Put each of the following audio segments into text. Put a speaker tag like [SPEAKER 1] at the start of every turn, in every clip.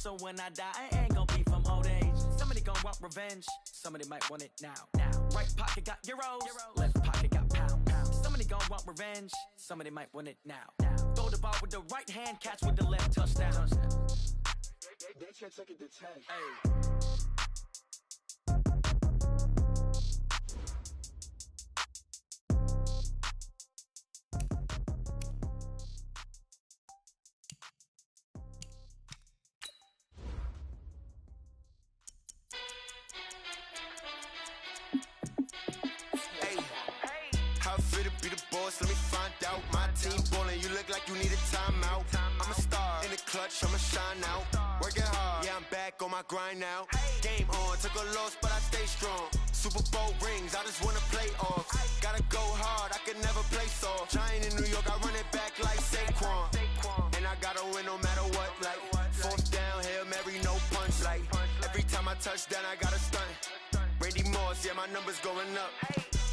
[SPEAKER 1] So when I die, it ain't gonna be from old age. Somebody gon' want revenge, somebody might want it now. Right pocket got euros, left pocket got pounds. Somebody gon' want revenge, somebody might want it now. Throw the ball with the right hand, catch with the left, touchdown.
[SPEAKER 2] They can't take it to 10.
[SPEAKER 1] Hey.
[SPEAKER 3] Be the boss, let me find out. My team ballin', you look like you need a timeout. I'm a star in the clutch, I'ma shine out. Working hard, yeah, I'm back on my grind now. Game on, took a loss, but I stay strong. Super Bowl rings, I just wanna play off. Gotta go hard, I can never play soft. Giant in New York, I run it back like Saquon. And I gotta win no matter what, like fourth down, Hail Mary, no punch. Like every time I touch down, I gotta stunt. Randy Moss, yeah, my numbers going up.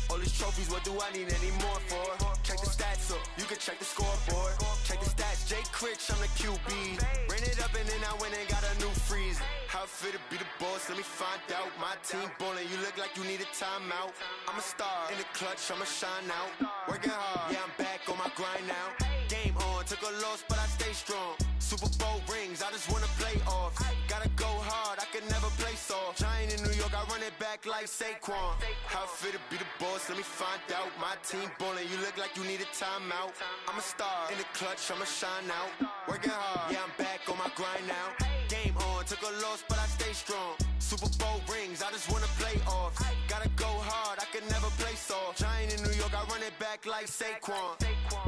[SPEAKER 3] All these trophies, what do I need any more for? Check the stats up, you can check the scoreboard. Check the stats, Jay Critch, I'm the QB. Ran it up and then I went and got a new freeze. How it feel to be the boss, let me find out. My team ballin', you look like you need a timeout. I'm a star in the clutch, I'ma shine out. Working hard, yeah, I'm back on my grind now. Game on, took a loss, but I stay strong. Super Bowl rings, I just wanna play off. Gotta go hard, I can never play soft. Giant in New York, I run it back like Saquon. How it feel to be the boss, let me find out. My team ballin', you look like you need a timeout. I'm a star in the clutch, I'ma shine out. Working hard, yeah, I'm back on my grind now. Game on, took a loss, but I stay strong. Super Bowl rings, I just wanna play off. Gotta go hard, I can never play soft. Giant in New York, I run it back like Saquon.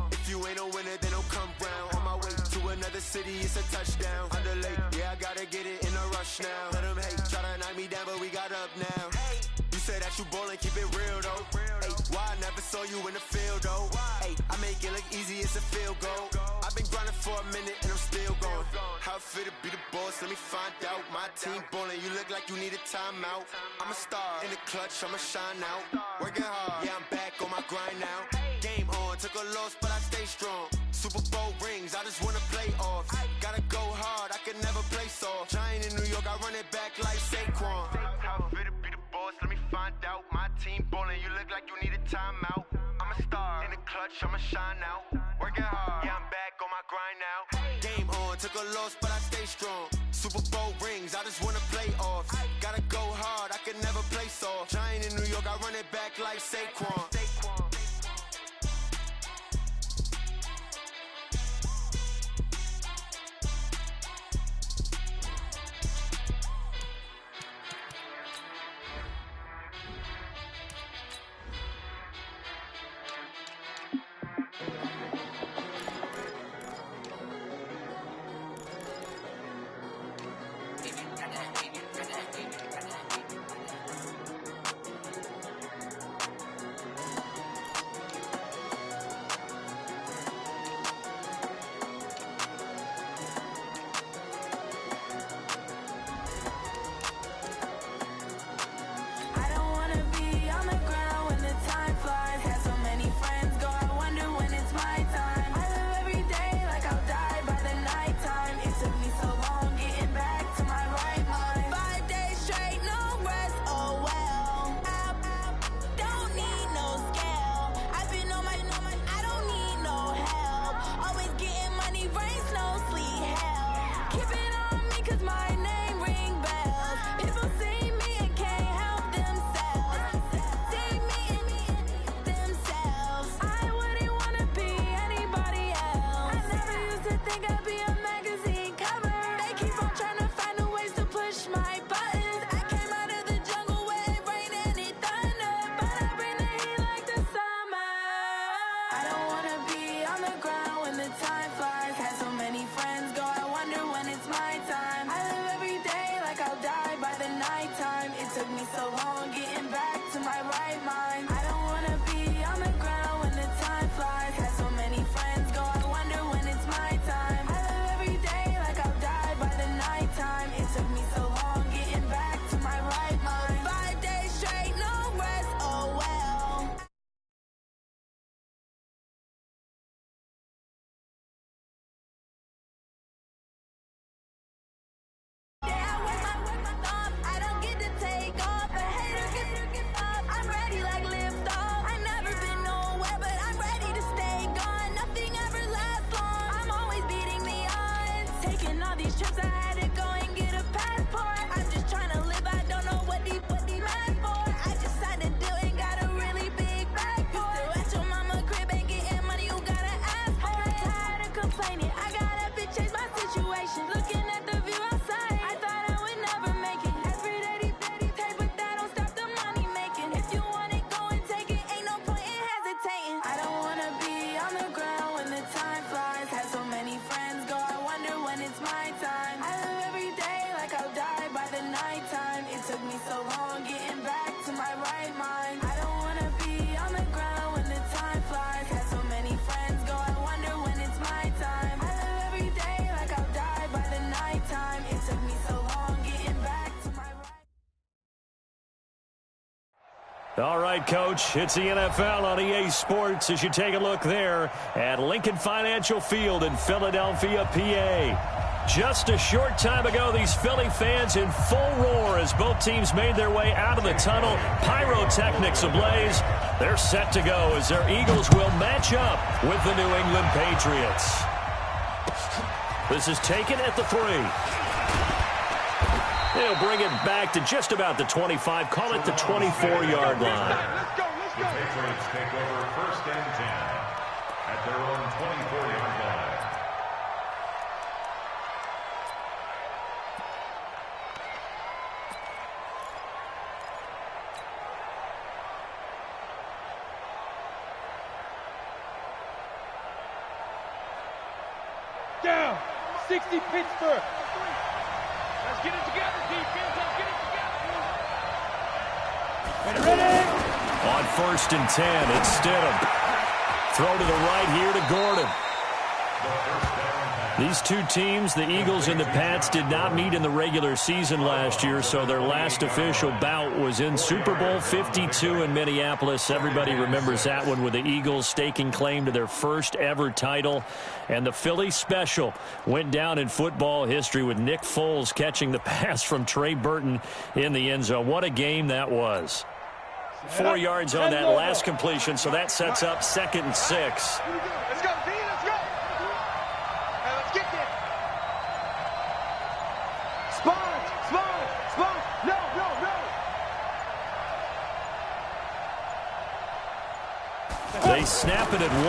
[SPEAKER 3] If you ain't a winner, then don't come round. On my way to another city, it's a touchdown. Underlay, yeah, I gotta get it in a rush now. Let them hate, try to knock me down, but we got up now. You said that you ballin', keep it real though. Ay, why I never saw you in the field though? Ay, I make it look easy, it's a field goal. I've been grinding for a minute and I'm still going. How it feel to be the boss, let me find out. My team ballin', you look like you need a timeout. I'm a star in the clutch, I'ma shine out. Working hard, yeah, I'm back on my grind now. Game on, took a loss, but I stay strong. Super Bowl rings, I just wanna play off. Gotta go hard, I can never play soft. Giant in New York, I run it back like Saquon. How it feel to be the boss, let me find out. My team ballin', you look like you need a timeout. I'm a star in the clutch, I'ma shine out. Working hard, yeah, I'm back on my grind now. Game on, took a loss, but I stay strong. Super Bowl rings, I just wanna play off. Gotta go hard, I can never play soft. Giant in New York, I run it back like Saquon.
[SPEAKER 4] Making all these trips, I had to go and get a passport. I'm just trying to live, I don't know what these mad for. I just signed a deal and got a really big bag for it. Still at your mama crib and getting money, you gotta ask for it. I'm tired of complaining, I got up and changed my situation. Looking at the view outside, I thought I would never make it. Every day they take, but that don't stop the money making. If you want it, go and take it, ain't no point in hesitating. I don't wanna be on the ground when the time flies. Had so many friends go, I wonder when it's my time. I live every day like I'll die by the nighttime. It took me so long getting back to my right mind. I don't wanna be on the ground when the time flies. Had so many friends go, I wonder when it's my time. I live every day like I'll die by the nighttime. It took me so long getting back to my right.
[SPEAKER 5] All right, Coach, it's the NFL on EA Sports as you take a look there at Lincoln Financial Field in Philadelphia, PA. Just a short time ago, these Philly fans in full roar as both teams made their way out of the tunnel. Pyrotechnics ablaze. They're set to go as their Eagles will match up with the New England Patriots. This is taken at the 3. They'll bring it back to just about the 25, call it the 24-yard line.
[SPEAKER 6] Let's go. The Patriots take over 1st and 10 at their own 24-yard line.
[SPEAKER 7] Down, 60 Pittsburgh. Let's get it together, defense. Let's get it together. Ready?
[SPEAKER 5] On 1st and 10, it's Stidham. Throw to the right here to Gordon. These two teams, the Eagles and the Pats, did not meet in the regular season last year, so their last official bout was in Super Bowl 52 in Minneapolis. Everybody remembers that one with the Eagles staking claim to their first ever title. And the Philly special went down in football history with Nick Foles catching the pass from Trey Burton in the end zone. What a game that was. 4 yards on that last completion, so that sets up 2nd and 6.
[SPEAKER 7] Let's go, D. Let's go. Hey, let's get there. Spawn. No.
[SPEAKER 5] They snap it at 1.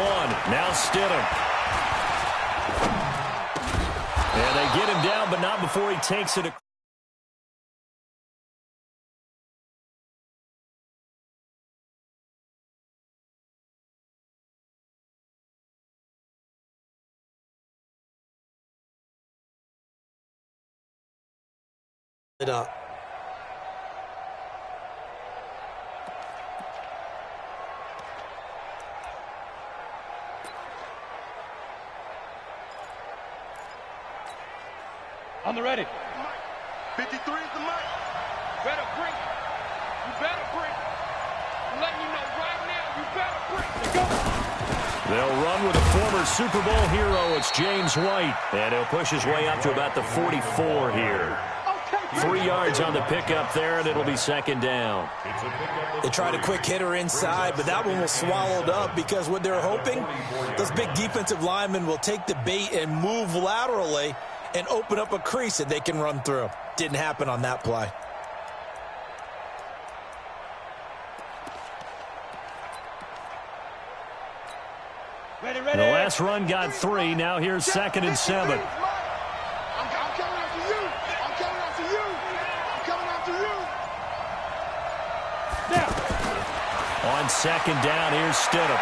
[SPEAKER 5] Now Stidham. And they get him down, but not before he takes it.
[SPEAKER 8] It up.
[SPEAKER 7] On the ready.
[SPEAKER 6] 53 is the mic.
[SPEAKER 7] Better bring it. You better bring it. I'm letting you know right now, you better bring it. Go.
[SPEAKER 5] They'll run with a former Super Bowl hero. It's James White. And he'll push his way up to about the 44 here. 3 yards on the pickup there, and it'll be 2nd down.
[SPEAKER 8] They tried a quick hitter inside, but that one was swallowed up because what they're hoping, those big defensive linemen will take the bait and move laterally and open up a crease that they can run through. Didn't happen on that play.
[SPEAKER 7] Ready.
[SPEAKER 5] The last run got 3. Now here's 2nd and 7.
[SPEAKER 2] I'm coming after you.
[SPEAKER 7] Now.
[SPEAKER 5] On 2nd down, here's Stidham.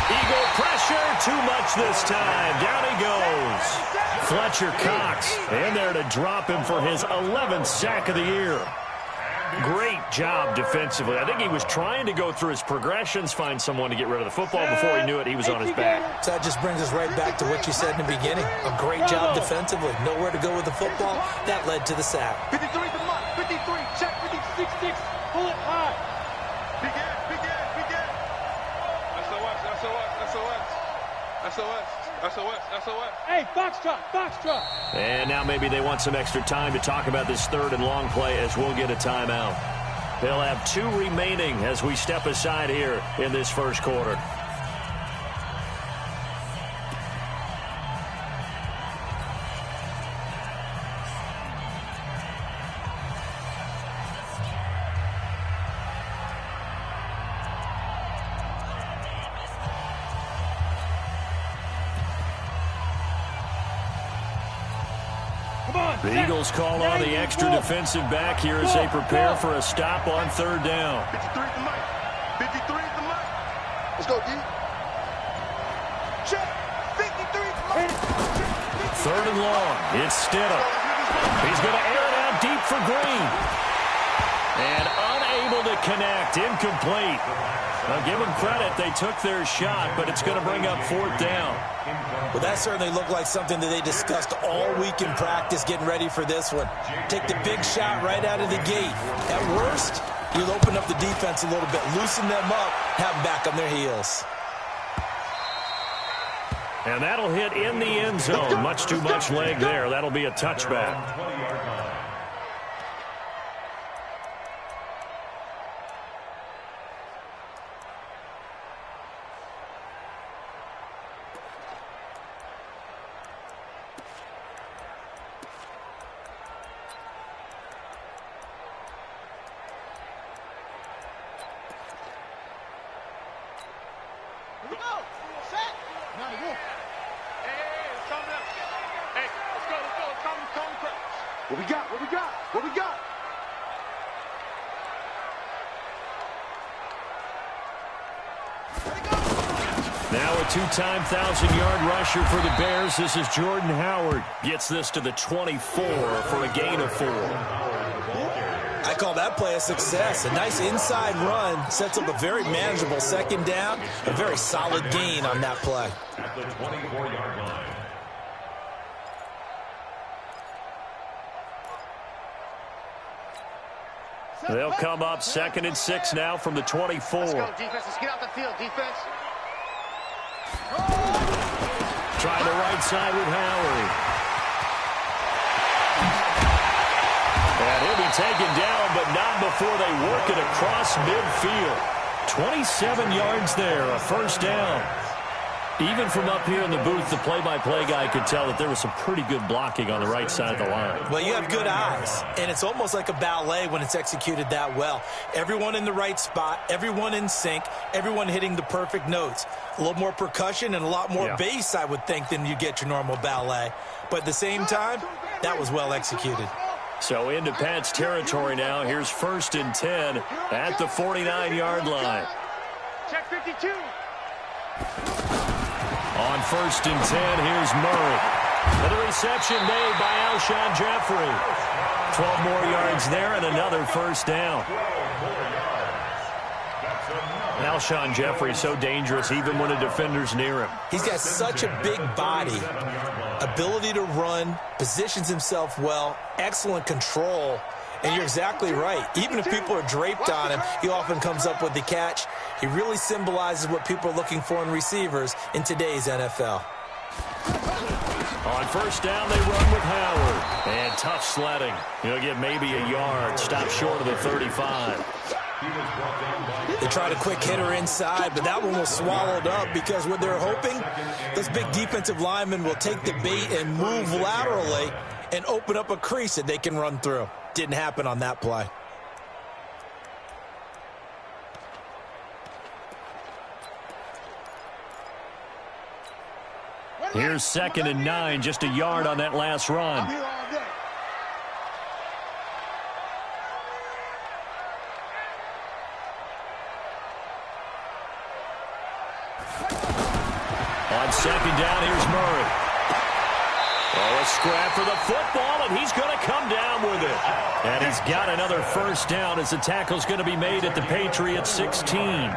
[SPEAKER 5] Eagle pressure, too much this time. Down he goes. Fletcher Cox in there to drop him for his 11th sack of the year. Great job defensively. I think he was trying to go through his progressions, find someone to get rid of the football. Before he knew it, he was on his back.
[SPEAKER 8] So that just brings us right back to what you said in the beginning. A great job defensively. Nowhere to go with the football. That led to the sack.
[SPEAKER 7] 53 the mark. 53. Check 56. Pull it high.
[SPEAKER 6] Big Ed. SOS.
[SPEAKER 7] Hey, Foxtrot.
[SPEAKER 5] And now maybe they want some extra time to talk about this 3rd and long play as we'll get a timeout. They'll have 2 remaining as we step aside here in this first quarter. The Eagles call on the extra defensive back here as they prepare for a stop on third down.
[SPEAKER 2] 53 is the mic. 53 is the mic. Let's go, D. Check. 53 is the mic.
[SPEAKER 5] Third and long. It's Stidham. He's going to air it out deep for Green. And unable to connect. Incomplete. Now, give them credit. They took their shot, but it's going to bring up fourth down.
[SPEAKER 8] Well, that certainly looked like something that they discussed all week in practice, getting ready for this one. Take the big shot right out of the gate. At worst, you'll open up the defense a little bit, loosen them up, have them back on their heels.
[SPEAKER 5] And that'll hit in the end zone. Much too much leg there. That'll be a touchback.
[SPEAKER 2] What we got? What we got? What we got?
[SPEAKER 5] Now a two-time 1,000-yard rusher for the Bears. This is Jordan Howard. Gets this to the 24 for a gain of 4.
[SPEAKER 8] I call that play a success. A nice inside run sets up a very manageable second down. A very solid gain on that play.
[SPEAKER 6] At the 24-yard line.
[SPEAKER 5] They'll come up 2nd and 6 now from the 24.
[SPEAKER 2] Let's go, defense. Let's get out the field, defense.
[SPEAKER 5] Trying the right side with Howard. And he'll be taken down, but not before they work it across midfield. 27 yards there, a first down. Even from up here in the booth, the play-by-play guy could tell that there was some pretty good blocking on the right side of the line.
[SPEAKER 8] Well, you have good eyes, and it's almost like a ballet when it's executed that well. Everyone in the right spot, everyone in sync, everyone hitting the perfect notes. A little more percussion and a lot more bass, I would think, than you get your normal ballet. But at the same time, that was well executed.
[SPEAKER 5] So into Pat's territory now. Here's 1st and 10 at the 49-yard line.
[SPEAKER 2] Check 52.
[SPEAKER 5] On 1st and 10, here's Murray. And the reception made by Alshon Jeffrey. 12 more yards there and another first down. Alshon Jeffrey so dangerous even when a defender's near him.
[SPEAKER 8] He's got such a big body, ability to run, positions himself well, excellent control. And you're exactly right. Even if people are draped on him, he often comes up with the catch. He really symbolizes what people are looking for in receivers in today's NFL.
[SPEAKER 5] On first down, they run with Howard. And tough sledding. He'll get maybe a yard. Stop short of the 35.
[SPEAKER 8] They tried a quick hitter inside, but that one was swallowed up because what they're hoping, those big defensive linemen will take the bait and move laterally and open up a crease that they can run through. Didn't happen on that play.
[SPEAKER 5] Here's 2nd and 9, just a yard on that last run. On 2nd down, here's Murray. Oh, a scrap for the football, and he's going to come down with it. And he's got another first down as the tackle's going to be made at the Patriots 16.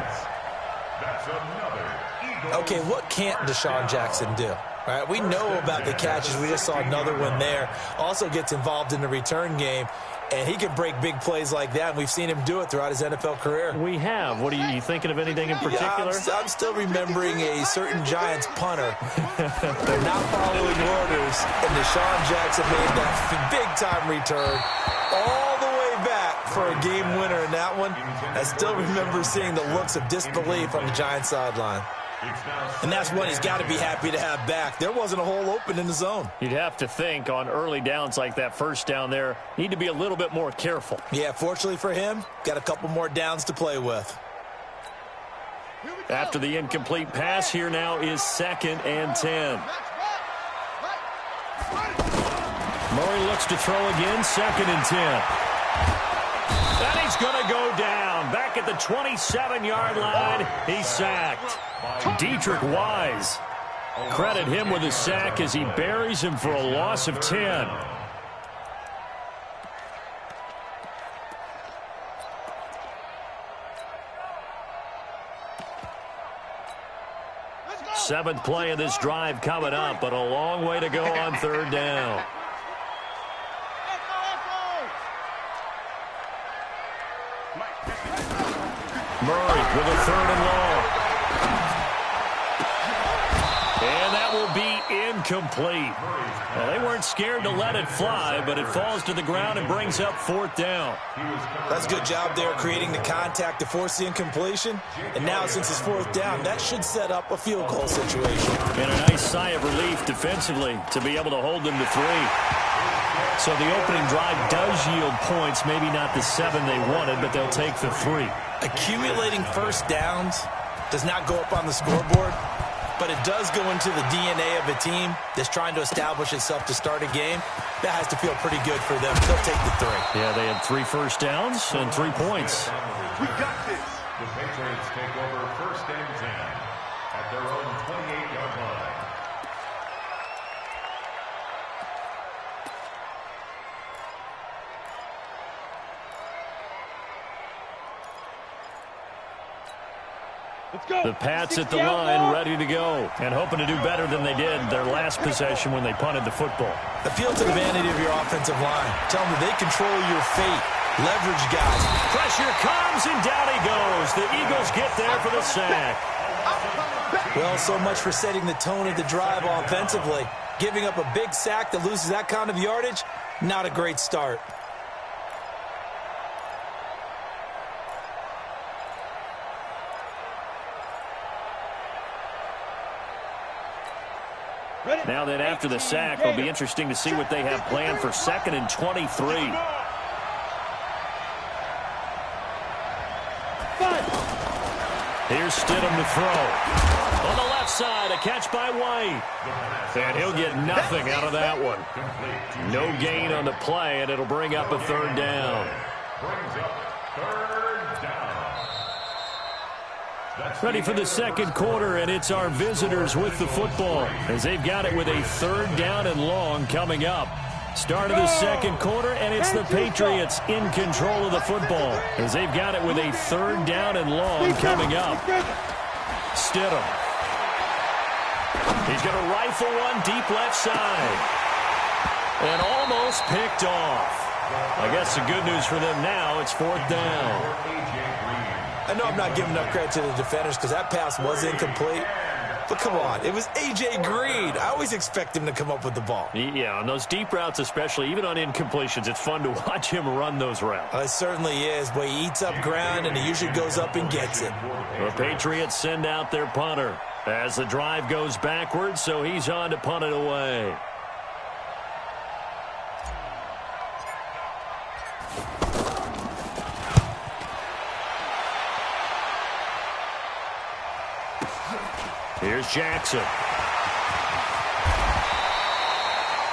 [SPEAKER 8] Okay, what can't Deshaun Jackson do? All right, we know about the catches. We just saw another one there. Also gets involved in the return game, and he can break big plays like that, and we've seen him do it throughout his NFL career.
[SPEAKER 5] We have. What are you thinking of anything in particular?
[SPEAKER 8] Yeah, I'm still remembering a certain Giants punter not following orders, and Deshaun Jackson made that big-time return all the way back for a game winner in that one. I still remember seeing the looks of disbelief on the Giants sideline. And that's one he's got to be happy to have back. There wasn't a hole open in the zone.
[SPEAKER 5] You'd have to think on early downs like that first down there, need to be a little bit more careful.
[SPEAKER 8] Yeah, fortunately for him, got a couple more downs to play with.
[SPEAKER 5] After the incomplete pass, here now is 2nd and 10. Murray looks to throw again, 2nd and 10. And he's going to go down. Back at the 27-yard line, he's sacked. Dietrich Wise. Credit him with a sack as he buries him for a loss of 10. Seventh play of this drive coming up, but a long way to go on 3rd down. Murray with a 3rd and long. And that will be incomplete. Well, they weren't scared to let it fly, but it falls to the ground and brings up 4th down.
[SPEAKER 8] That's a good job there creating the contact to force the incompletion. And now since it's 4th down, that should set up a field goal situation.
[SPEAKER 5] And a nice sigh of relief defensively to be able to hold them to 3. So the opening drive does yield points, maybe not the 7 they wanted, but they'll take the 3.
[SPEAKER 8] Accumulating first downs does not go up on the scoreboard, but it does go into the DNA of a team that's trying to establish itself to start a game. That has to feel pretty good for them. They'll take the 3.
[SPEAKER 5] Yeah, they had 3 first downs and 3 points.
[SPEAKER 2] We got this.
[SPEAKER 6] The Patriots take over 1st and 10 at their own 28-yard line.
[SPEAKER 5] The Pats at the line, ready to go, and hoping to do better than they did their last possession when they punted the football.
[SPEAKER 8] Appeal to the vanity of your offensive line. Tell them that they control your fate. Leverage guys.
[SPEAKER 5] Pressure comes, and down he goes. The Eagles get there for the sack.
[SPEAKER 8] Well, so much for setting the tone of the drive offensively. Giving up a big sack that loses that kind of yardage, not a great start.
[SPEAKER 5] Now then, after the sack, it'll be interesting to see what they have planned for 2nd and 23. Here's Stidham to throw. On the left side, a catch by White. And he'll get nothing out of that one. No gain on the play, and it'll bring up a 3rd down.
[SPEAKER 6] Brings up 3rd down.
[SPEAKER 5] Ready for the 2nd quarter, and it's our visitors with the football as they've got it with a 3rd down and long coming up. Start of the 2nd quarter, and it's the Patriots in control of the football as they've got it with a 3rd down and long coming up. Stidham. He's going to rifle one deep left side. And almost picked off. I guess the good news for them now, it's 4th down.
[SPEAKER 8] I know I'm not giving enough credit to the defenders because that pass was incomplete. But come on, it was A.J. Green. I always expect him to come up with the ball.
[SPEAKER 5] Yeah, on those deep routes especially, even on incompletions, it's fun to watch him run those routes.
[SPEAKER 8] It certainly is, but he eats up ground and he usually goes up and gets it.
[SPEAKER 5] The Patriots send out their punter as the drive goes backwards, so he's on to punt it away. Here's Jackson.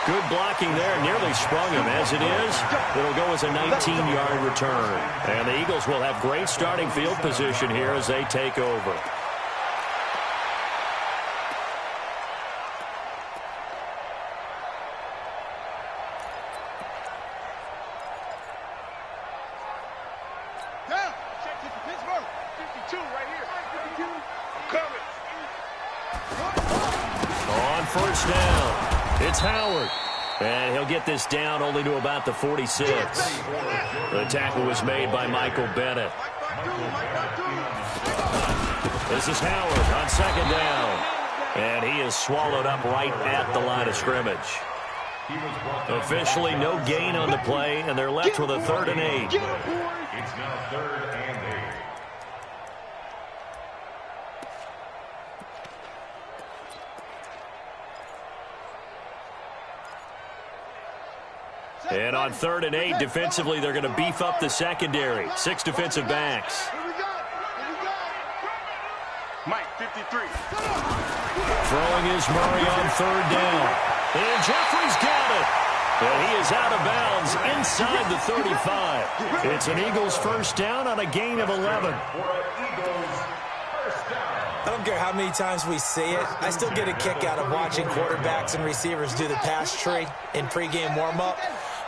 [SPEAKER 5] Good blocking there. Nearly sprung him. As it is, it'll go as a 19-yard return. And the Eagles will have great starting field position here as they take over.
[SPEAKER 2] Check this Pittsburgh. 52 right here. 52. Coming.
[SPEAKER 5] On first down, it's Howard. And he'll get this down only to about the 46. The tackle was made by Michael Bennett. This is Howard on 2nd down. And he is swallowed up right at the line of scrimmage. Officially no gain on the play, and they're left with a 3rd and 8.
[SPEAKER 6] It's now 3rd and 8.
[SPEAKER 5] And on 3rd and 8, defensively, they're going to beef up the secondary. 6 defensive backs.
[SPEAKER 2] Mike, 53.
[SPEAKER 5] Throwing is Murray on 3rd down. And Jeffrey's got it. And he is out of bounds inside the 35. It's an Eagles first down on a gain of 11.
[SPEAKER 8] I don't care how many times we see it. I still get a kick out of watching quarterbacks and receivers do the pass tree in pregame warm-up.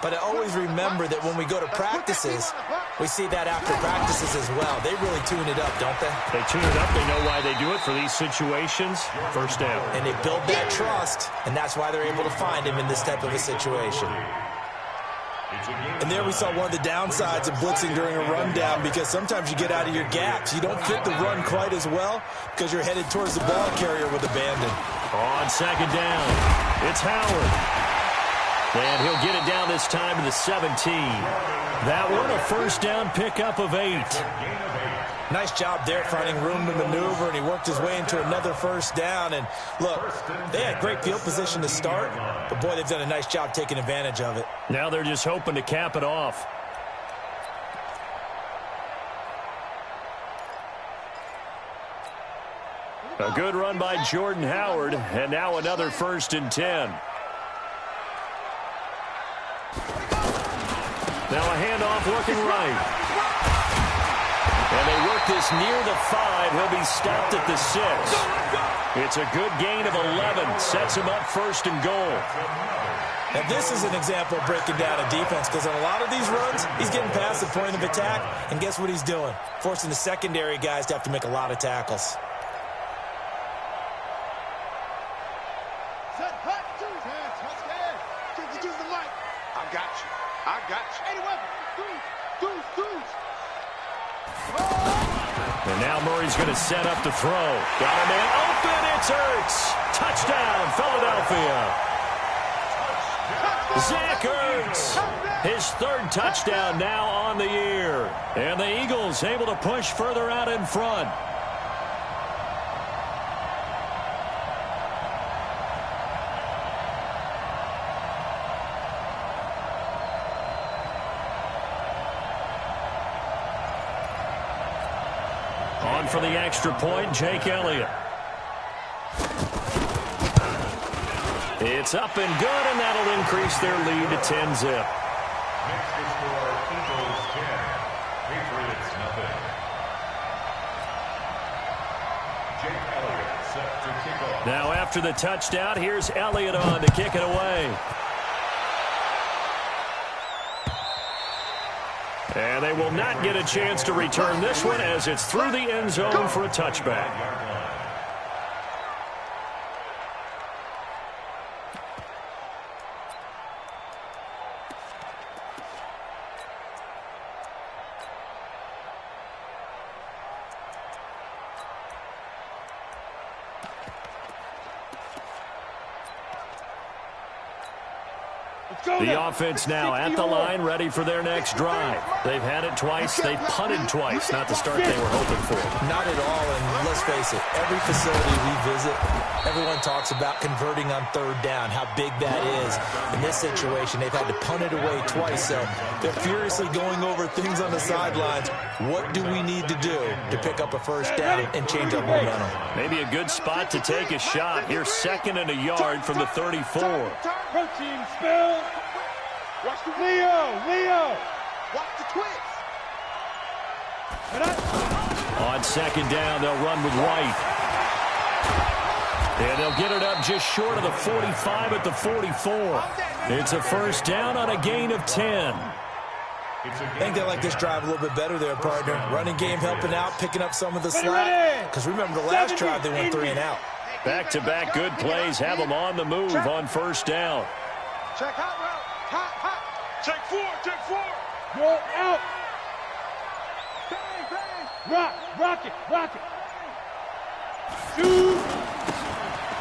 [SPEAKER 8] But I always remember that when we go to practices, we see that after practices as well. They really tune it up, don't they?
[SPEAKER 5] They tune it up. They know why they do it for these situations. First down.
[SPEAKER 8] And they build that trust, and that's why they're able to find him in this type of a situation. And there we saw one of the downsides of blitzing during a rundown, because sometimes you get out of your gaps. You don't fit the run quite as well because you're headed towards the ball carrier with abandon.
[SPEAKER 5] On second down, it's Howard. And he'll get it down this time to the 17. That one a first down pickup of 8.
[SPEAKER 8] Nice job there finding room to maneuver, and he worked his way into another first down. And look, they had great field position to start, but boy, they've done a nice job taking advantage of it.
[SPEAKER 5] Now they're just hoping to cap it off. A good run by Jordan Howard, and now another 1st and 10. Now a handoff looking right. And they work this near the 5. He'll be stopped at the 6. It's a good gain of 11. Sets him up 1st and goal.
[SPEAKER 8] And this is an example of breaking down a defense, because on a lot of these runs, he's getting past the point of attack, and guess what he's doing? Forcing the secondary guys to have to make a lot of tackles.
[SPEAKER 5] And now Murray's going to set up to throw. Got a man open. It's Ertz. Touchdown, Philadelphia. Zach Ertz. His 3rd touchdown now on the year. And the Eagles able to push further out in front. For the extra point, Jake Elliott. It's up and good, and that'll increase their lead to 10-zip.
[SPEAKER 6] Next to score, Eagles 10, Patriots nothing. Jake Elliott set to kick off.
[SPEAKER 5] Now after the touchdown, here's Elliott on to kick it away. And they will not get a chance to return this one, as it's through the end zone for a touchback. The offense now at the line, ready for their next drive. They've had it twice. They've punted twice. Not the start they were hoping for.
[SPEAKER 8] Not at all, and let's face it, every facility we visit, everyone talks about converting on 3rd down, how big that is. In this situation, they've had to punt it away twice, so they're furiously going over things on the sidelines. What do we need to do to pick up a first down and change our momentum?
[SPEAKER 5] Maybe a good spot to take a shot. Here's 2nd and a yard from the 34.
[SPEAKER 7] Protein spill. Watch the Leo.
[SPEAKER 2] Watch the twist.
[SPEAKER 5] On 2nd down, they'll run with White. And they'll get it up just short of the 45 at the 44. It's a first down on a gain of 10.
[SPEAKER 8] I think they like this drive a little bit better there, partner. Running game helping out, picking up some of the slack. Because remember, the last drive they went 3 and out.
[SPEAKER 5] Back-to-back good plays have them on the move on first down.
[SPEAKER 2] Check hot route. Hot.
[SPEAKER 7] Take 4. Roll out.
[SPEAKER 2] Bang.
[SPEAKER 7] Rock it. Shoot.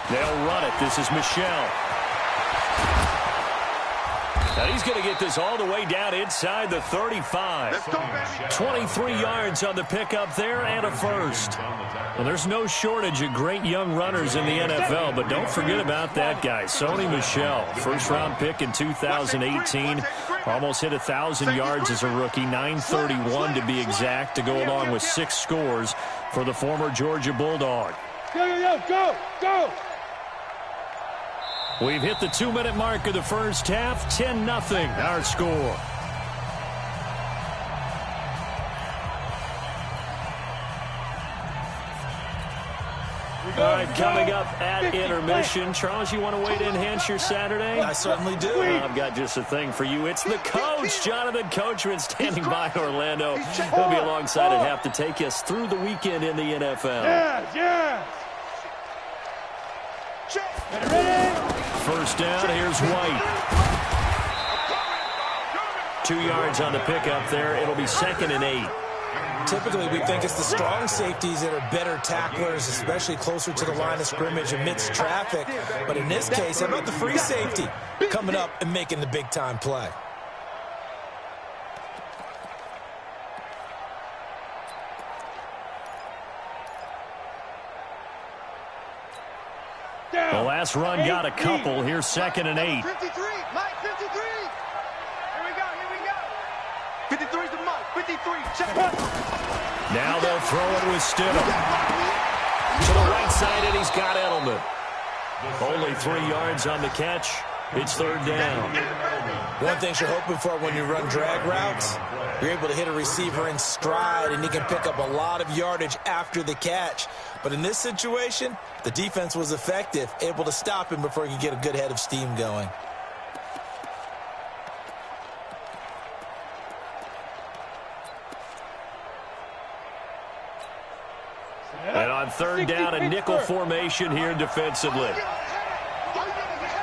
[SPEAKER 5] They'll run it. This is Michelle. Now he's going to get this all the way down inside the 35.
[SPEAKER 2] Let's go, baby.
[SPEAKER 5] 23 yards on the pickup there and a first. Well, there's no shortage of great young runners in the NFL, but don't forget about that guy, Sony Michel. First-round pick in 2018. Almost hit 1,000 yards as a rookie, 931 to be exact, to go along with 6 scores for the former Georgia Bulldog.
[SPEAKER 7] Go.
[SPEAKER 5] We've hit the 2-minute mark of the first half. 10-0 our score. All right, coming up at intermission. Charles, you want to wait to enhance your Saturday?
[SPEAKER 8] I certainly do.
[SPEAKER 5] I've got just a thing for you. It's the coach, Jonathan Coachman, standing by in Orlando. He'll be alongside at half to take us through the weekend in the NFL.
[SPEAKER 2] Yes.
[SPEAKER 5] First down, here's White. 2 yards on the pickup there. It'll be 2nd and 8.
[SPEAKER 8] Typically, we think it's the strong safeties that are better tacklers, especially closer to the line of scrimmage amidst traffic. But in this case, how about the free safety coming up and making the big-time play?
[SPEAKER 5] The last run got a couple. Here's 2nd and 8.
[SPEAKER 3] 53, Mike, 53. Here we go. 53's the Mike, 53. Check.
[SPEAKER 5] Now they'll throw it with Stidham. To the right side, and he's got Edelman. Only 3 yards on the catch. It's 3rd down.
[SPEAKER 8] One thing you're hoping for when you run drag routes, you're able to hit a receiver in stride, and he can pick up a lot of yardage after the catch. But in this situation, the defense was effective, able to stop him before he could get a good head of steam going.
[SPEAKER 5] And on 3rd down, a nickel formation here defensively.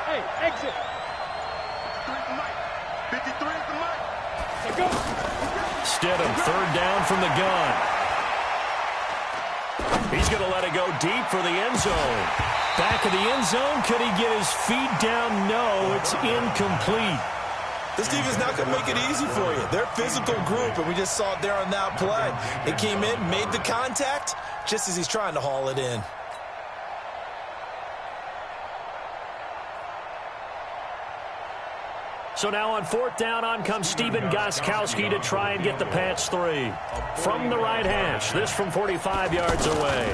[SPEAKER 7] Hey, exit.
[SPEAKER 3] 53 is the Mike.
[SPEAKER 7] Hey, go.
[SPEAKER 5] Stidham, 3rd down from the gun. He's going to let it go deep for the end zone. Back of the end zone. Could he get his feet down? No, it's incomplete.
[SPEAKER 8] This defense not going to make it easy for you. They're a physical group, and we just saw it there on that play. They came in, made the contact, just as he's trying to haul it in.
[SPEAKER 5] So now on 4th down, on comes Stephen Gostkowski to try and get the Pats 3. From the right hash, this from 45 yards away.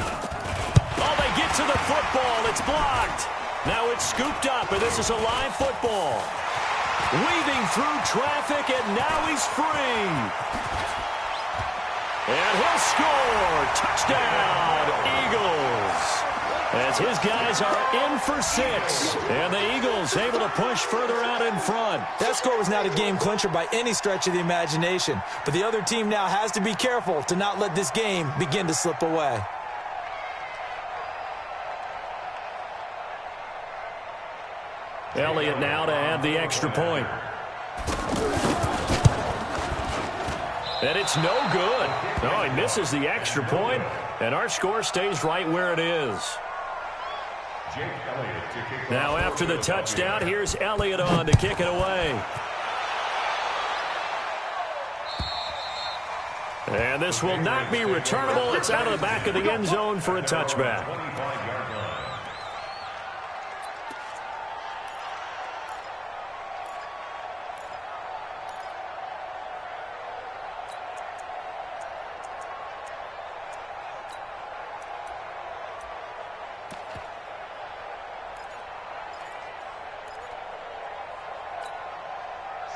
[SPEAKER 5] Oh, they get to the football. It's blocked. Now it's scooped up, and this is a live football. Weaving through traffic, and now he's free. And he'll score. Touchdown, Eagles. As his guys are in for 6. And the Eagles able to push further out in front.
[SPEAKER 8] That score was not a game clincher by any stretch of the imagination. But the other team now has to be careful to not let this game begin to slip away.
[SPEAKER 5] Elliott now to add the extra point. And it's no good. No, he misses the extra point, and our score stays right where it is. Now after the touchdown, here's Elliott on to kick it away. And this will not be returnable. It's out of the back of the end zone for a touchback.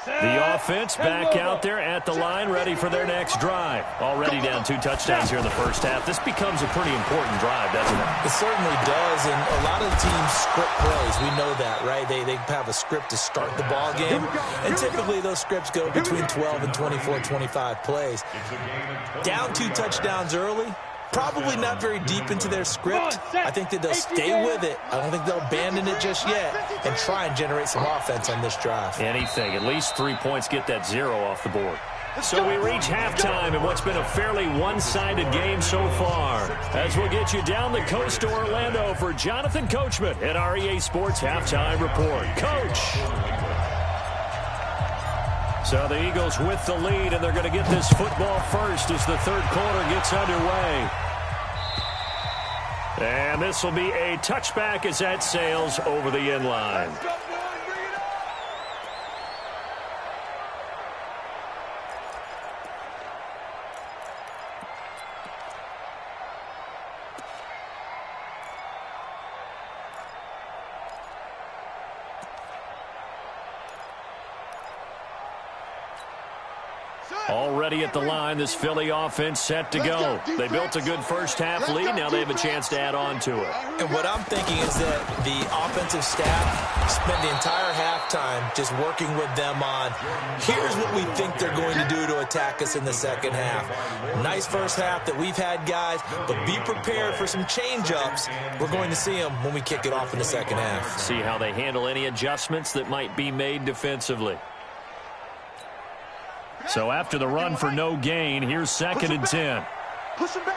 [SPEAKER 5] The offense back out there at the line, ready for their next drive. Already down 2 touchdowns here in the first half. This becomes a pretty important drive, doesn't it?
[SPEAKER 8] It certainly does, and a lot of the teams script plays. We know that, right? They have a script to start the ball game, and typically those scripts go between 12 and 24, 25 plays. Down 2 touchdowns early, probably not very deep into their script. I think that they'll stay with it. I don't think they'll abandon it just yet and try and generate some offense on this drive.
[SPEAKER 5] Anything. At least 3 points, get that 0 off the board. So we reach halftime in what's been a fairly one-sided game so far. As we'll get you down the coast to Orlando for Jonathan Coachman at our EA Sports Halftime Report. Coach! So the Eagles with the lead, and they're going to get this football first as the third quarter gets underway. And this will be a touchback as that sails over the end line. Already at the line, this Philly offense set to go. They built a good first-half lead. Now they have a chance to add on to it.
[SPEAKER 8] And what I'm thinking is that the offensive staff spent the entire halftime just working with them on, here's what we think they're going to do to attack us in the second half. Nice first half that we've had, guys, but be prepared for some change-ups. We're going to see them when we kick it off in the second half.
[SPEAKER 5] See how they handle any adjustments that might be made defensively. So after the run for no gain, here's 2nd and 10.
[SPEAKER 2] Push him back.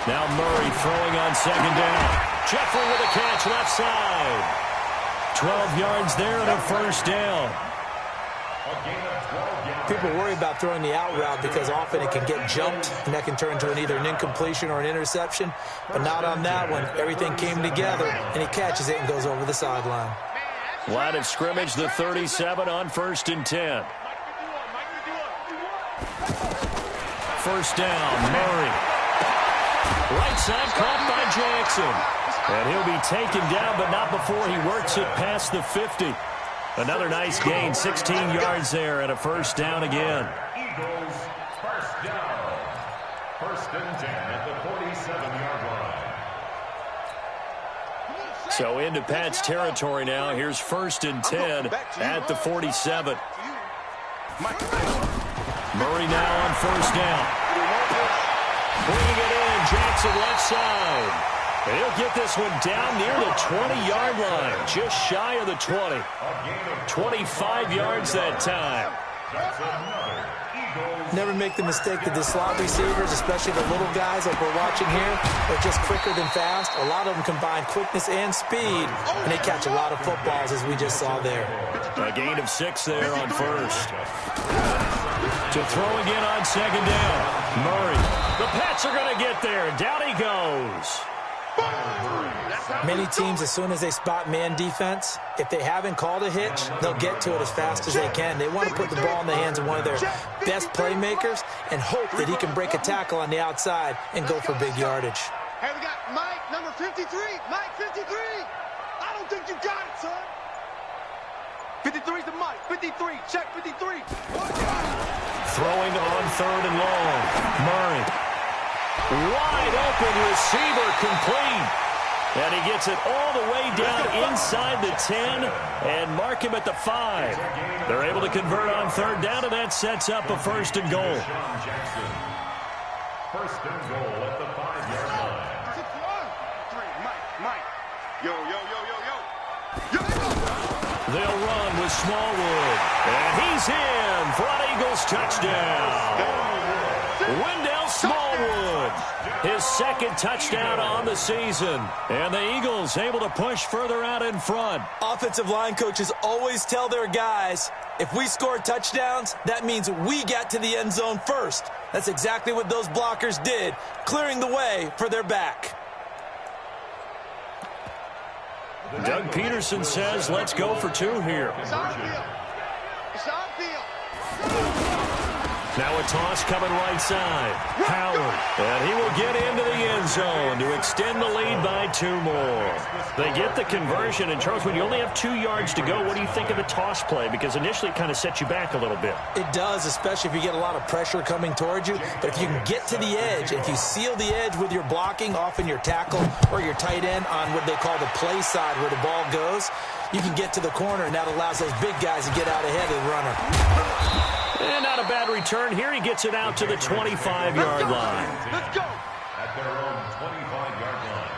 [SPEAKER 5] Now Murray throwing on 2nd down. Jeffrey with a catch left side. 12 yards there and a first down.
[SPEAKER 8] People worry about throwing the out route because often it can get jumped, and that can turn into either an incompletion or an interception. But not on that one. Everything came together, and he catches it and goes over the sideline.
[SPEAKER 5] Line of scrimmage, the 37 on 1st and 10. First down, Murray. Right side caught by Jackson. And he'll be taken down, but not before he works it past the 50. Another nice gain, 16 yards there, and a first down again.
[SPEAKER 6] Eagles, first down. 1st and 10 at the 47-yard line.
[SPEAKER 5] So into Pat's territory now. Here's 1st and 10 at the 47. Murray now on 1st down. Bringing it in, Jackson left side. And he'll get this one down near the 20-yard line, just shy of the 20. 25 yards that time.
[SPEAKER 8] Never make the mistake that the slot receivers, especially the little guys like we're watching here, are just quicker than fast. A lot of them combine quickness and speed, and they catch a lot of footballs, as we just saw there.
[SPEAKER 5] A gain of 6 there on 1st. To throw again on 2nd down. Murray. The Pats are going to get there. Down he goes.
[SPEAKER 8] Many teams, as soon as they spot man defense, if they haven't called a hitch, they'll get to it as fast as they can. They want to put the ball in the hands of one of their best playmakers and hope that he can break a tackle on the outside and go for big yardage.
[SPEAKER 2] Hey, we got Mike, number 53. Mike, 53. I don't think you got it, son. 53's the Mike. 53. Check 53.
[SPEAKER 5] Throwing on 3rd and long. Murray. Wide open receiver complete. And he gets it all the way down inside the 10 and mark him at the 5. They're able to convert on 3rd down, and that sets up a 1st and goal.
[SPEAKER 6] 1st and goal at the 5-yard line.
[SPEAKER 2] Mike. Yo.
[SPEAKER 5] They'll run with Smallwood. And he's in for an Eagles touchdown. Wendell Smallwood, his 2nd touchdown on the season. And the Eagles able to push further out in front.
[SPEAKER 8] Offensive line coaches always tell their guys, if we score touchdowns, that means we got to the end zone first. That's exactly what those blockers did, clearing the way for their back.
[SPEAKER 5] Doug Peterson says, let's go for 2 here.
[SPEAKER 2] It's on field.
[SPEAKER 5] Now a toss coming right side. Howard. And he will get into the end zone to extend the lead by 2 more. They get the conversion. And, Charles, when you only have 2 yards to go, what do you think of the toss play? Because initially it kind of sets you back a little bit.
[SPEAKER 8] It does, especially if you get a lot of pressure coming towards you. But if you can get to the edge, if you seal the edge with your blocking, often your tackle or your tight end on what they call the play side where the ball goes, you can get to the corner, and that allows those big guys to get out ahead of the runner.
[SPEAKER 5] And not a bad return here. He gets it out to the 25-yard line.
[SPEAKER 2] Let's go.
[SPEAKER 6] At their own 25-yard line.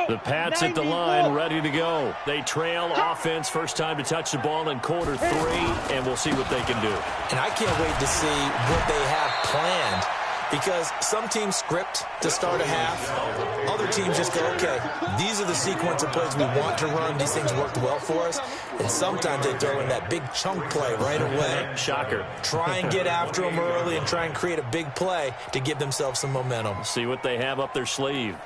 [SPEAKER 5] The Pats at the line, ready to go. They trail offense, first time to touch the ball in quarter 3, and we'll see what they can do.
[SPEAKER 8] And I can't wait to see what they have planned. Because some teams script to start a half. Other teams just go, okay, these are the sequence of plays we want to run. These things worked well for us. And sometimes they throw in that big chunk play right away.
[SPEAKER 5] Shocker.
[SPEAKER 8] Try and get after them early and try and create a big play to give themselves some momentum.
[SPEAKER 5] See what they have up their sleeve.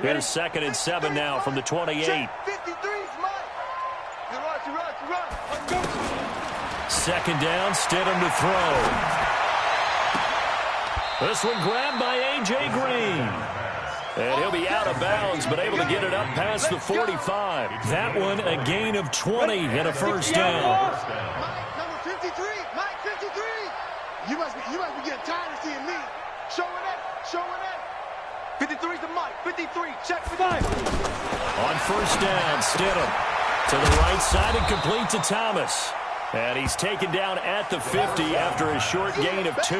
[SPEAKER 5] Here's 2nd and 7 now from the 28.
[SPEAKER 2] 53's mine. You run.
[SPEAKER 5] 2nd down, Stidham to throw. This one grabbed by A.J. Green. And he'll be out of bounds, but able to get it up past the 45. That one a gain of 20 and a first down.
[SPEAKER 2] Mike, number 53. Mike, 53. You must be getting tired of seeing me. Showing that. 53's the Mike. 53. Check 5.
[SPEAKER 5] On first down, Stidham to the right side and complete to Thomas. And he's taken down at the 50 after a short gain of 2.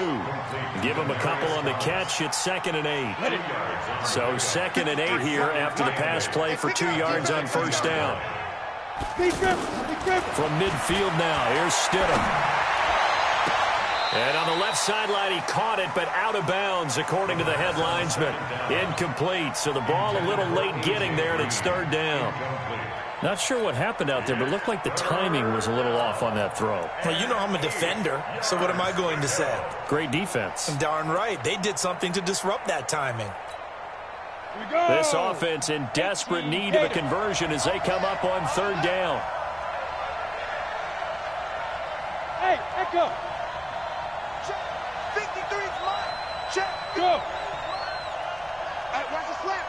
[SPEAKER 5] Give him a couple on the catch. It's 2nd and 8. So 2nd and 8 here after the pass play for 2 yards on first down. From midfield now, here's Stidham. And on the left sideline, he caught it, but out of bounds, according to the head linesman. Incomplete, so the ball a little late getting there, and it's 3rd down. Not sure what happened out there, but it looked like the timing was a little off on that throw.
[SPEAKER 8] Well, you know I'm a defender, so what am I going to say?
[SPEAKER 5] Great defense.
[SPEAKER 8] Darn right. They did something to disrupt that timing.
[SPEAKER 5] This offense in desperate need of a conversion as they come up on 3rd down.
[SPEAKER 7] Hey, Echo.
[SPEAKER 2] 53's mine. Check.
[SPEAKER 7] Go.
[SPEAKER 2] Hey, watch the slant.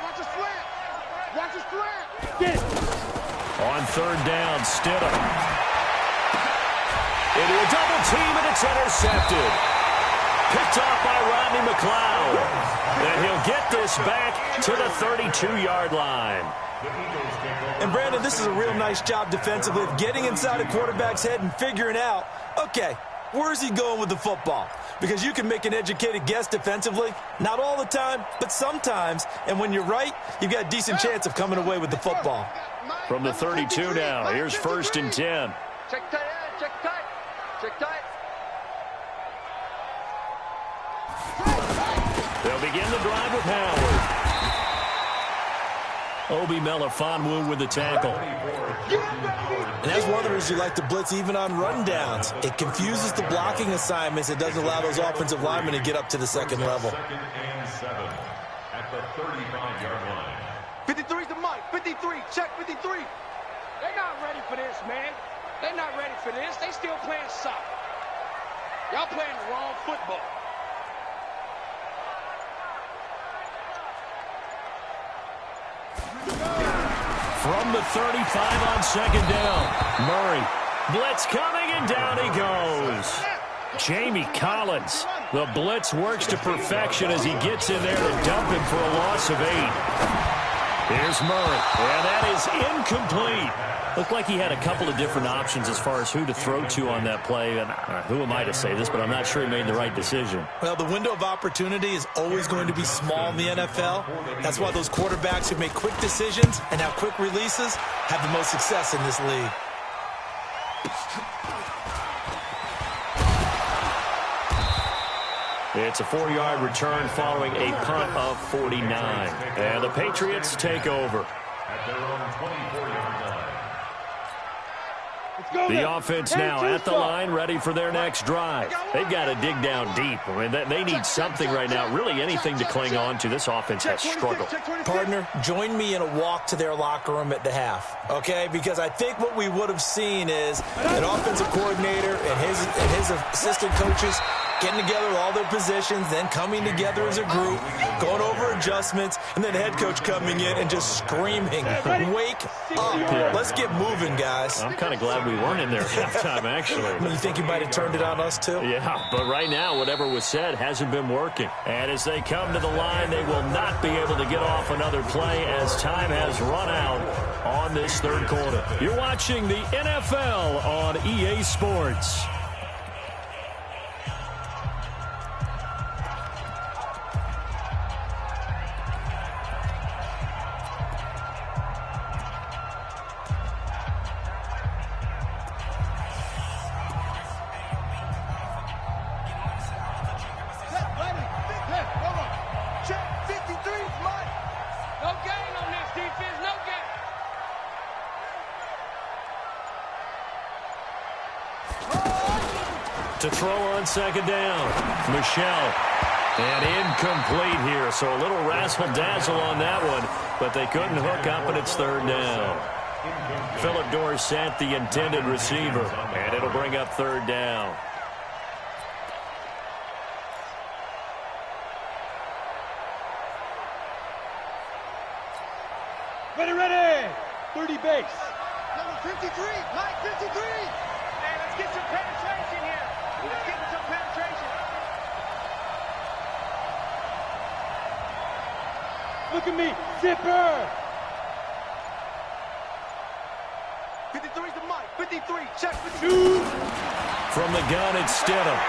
[SPEAKER 7] Get it.
[SPEAKER 5] On 3rd down, Stidham. Into a double team, and it's intercepted. Picked off by Rodney McLeod. And he'll get this back to the 32-yard line.
[SPEAKER 8] And, Brandon, this is a real nice job defensively of getting inside a quarterback's head and figuring out, okay, where's he going with the football? Because you can make an educated guess defensively. Not all the time, but sometimes. And when you're right, you've got a decent chance of coming away with the football.
[SPEAKER 5] From the 32 now, here's 1st and 10.
[SPEAKER 2] Check tight.
[SPEAKER 5] They'll begin the drive with Howard. Obi Melifonwu with the tackle.
[SPEAKER 8] And that's one of the reasons you like to blitz even on rundowns. It confuses the blocking assignments. It doesn't allow those offensive linemen to get up to the 2nd level.
[SPEAKER 6] 2nd and 7 at the 35-yard line.
[SPEAKER 2] 53's the Mike. 53. Check 53.
[SPEAKER 7] They're not ready for this, man. They're not ready for this. They still playing soccer. Y'all playing the wrong football.
[SPEAKER 5] From the 35 on 2nd down, Murray. Blitz coming, and down he goes. Jamie Collins. The blitz works to perfection as he gets in there to dump him for a loss of 8. Here's Murray, and that is incomplete. Looked like he had a couple of different options as far as who to throw to on that play. And who am I to say this, but I'm not sure he made the right decision.
[SPEAKER 8] Well, the window of opportunity is always going to be small in the NFL. That's why those quarterbacks who make quick decisions and have quick releases have the most success in this league.
[SPEAKER 5] It's a 4-yard return following a punt of 49. And the Patriots take over.
[SPEAKER 6] At their own 24-yard line.
[SPEAKER 5] The offense now at the line, ready for their next drive. They've got to dig down deep. I mean, they need something right now, really anything to cling on to. This offense has struggled.
[SPEAKER 8] Partner, join me in a walk to their locker room at the half, okay? Because I think what we would have seen is an offensive coordinator and his assistant coaches getting together with all their positions, then coming together as a group, going over adjustments, and then head coach coming in and just screaming, wake up. Yeah. Let's get moving, guys.
[SPEAKER 5] I'm kind of glad we weren't in there at halftime, actually.
[SPEAKER 8] You think you might have turned it on us, too?
[SPEAKER 5] Yeah, but right now, whatever was said hasn't been working. And as they come to the line, they will not be able to get off another play as time has run out on this 3rd quarter. You're watching the NFL on EA Sports.
[SPEAKER 2] Hey, hold on. Check. 53 is mine.
[SPEAKER 7] No gain on this defense. No gain.
[SPEAKER 5] To throw on second down. Michelle. And incomplete here. So a little razzle-dazzle on that one, but they couldn't hook up, and it's third down. Philip Dorsett, the intended receiver, and it'll bring up third down.
[SPEAKER 2] Ready. 30 base. Number 53. Mike 53.
[SPEAKER 7] Hey, let's get some penetration here. Let's get some penetration.
[SPEAKER 2] Look at me. Zipper. 53 is the Mike. 53. Check. 52.
[SPEAKER 5] From the gun, it's Stidham.